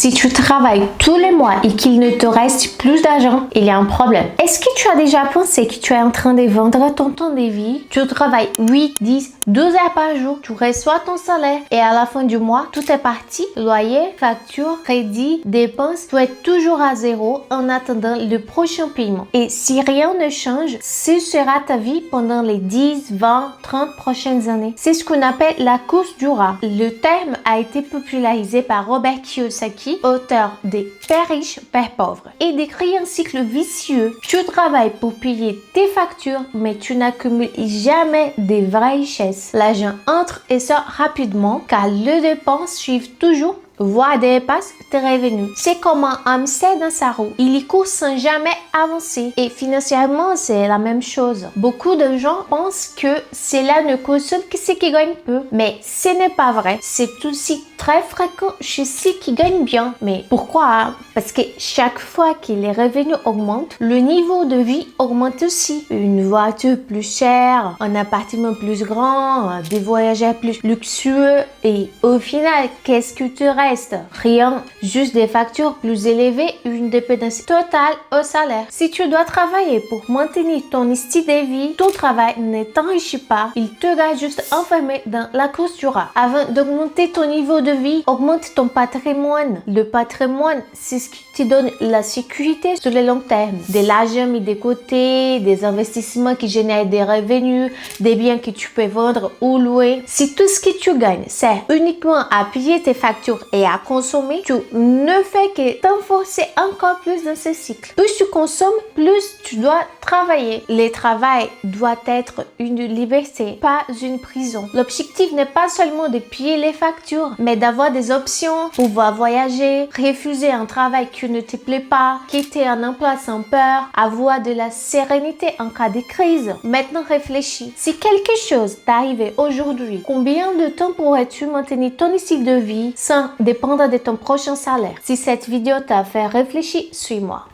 Si tu travailles tous les mois et qu'il ne te reste plus d'argent, il y a un problème. Est-ce que tu as déjà pensé que tu es en train de vendre ton temps de vie? Tu travailles 8, 10, 12 heures par jour, tu reçois ton salaire et à la fin du mois, tout est parti. Loyer, facture, crédit, dépenses, tu es toujours à zéro en attendant le prochain paiement. Et si rien ne change, ce sera ta vie pendant les 10, 20, 30 prochaines années. C'est ce qu'on appelle la course du rat. Le terme a été popularisé par Robert Kiyosaki, auteur des Pères riches, Pères pauvres, et décrit un cycle vicieux. Tu travailles pour payer tes factures, mais tu n'accumules jamais des vraies richesses. L'argent entre et sort rapidement car les dépenses suivent toujours voire dépasse tes revenus. C'est comme un hamster dans sa roue. Il y court sans jamais avancer. Et financièrement, c'est la même chose. Beaucoup de gens pensent que cela ne concerne que ceux qui gagnent peu. Mais ce n'est pas vrai. C'est aussi très fréquent chez ceux qui gagnent bien. Mais pourquoi? Parce que chaque fois que les revenus augmentent, le niveau de vie augmente aussi. Une voiture plus chère, un appartement plus grand, des voyageurs plus luxueux. Et au final, qu'est-ce que tu restes? Rien, juste des factures plus élevées, une dépendance totale au salaire. Si tu dois travailler pour maintenir ton style de vie, ton travail ne t'enrichit pas, il te garde juste enfermé dans la course du rat. Avant d'augmenter ton niveau de vie, augmente ton patrimoine. Le patrimoine, c'est ce qui te donne la sécurité sur le long terme. De l'argent mis de côté, des investissements qui génèrent des revenus, des biens que tu peux vendre ou louer. Si tout ce que tu gagnes sert uniquement à payer tes factures et à consommer, tu ne fais que t'enfoncer encore plus dans ce cycle. Plus tu consommes, plus tu dois travailler. Le travail doit être une liberté, pas une prison. L'objectif n'est pas seulement de payer les factures, mais d'avoir des options, pouvoir voyager, refuser un travail qui ne te plaît pas, quitter un emploi sans peur, avoir de la sérénité en cas de crise. Maintenant réfléchis. Si quelque chose t'arrivait aujourd'hui, combien de temps pourrais-tu maintenir ton style de vie sans dépendre de ton prochain salaire? Si cette vidéo t'a fait réfléchir, suis-moi.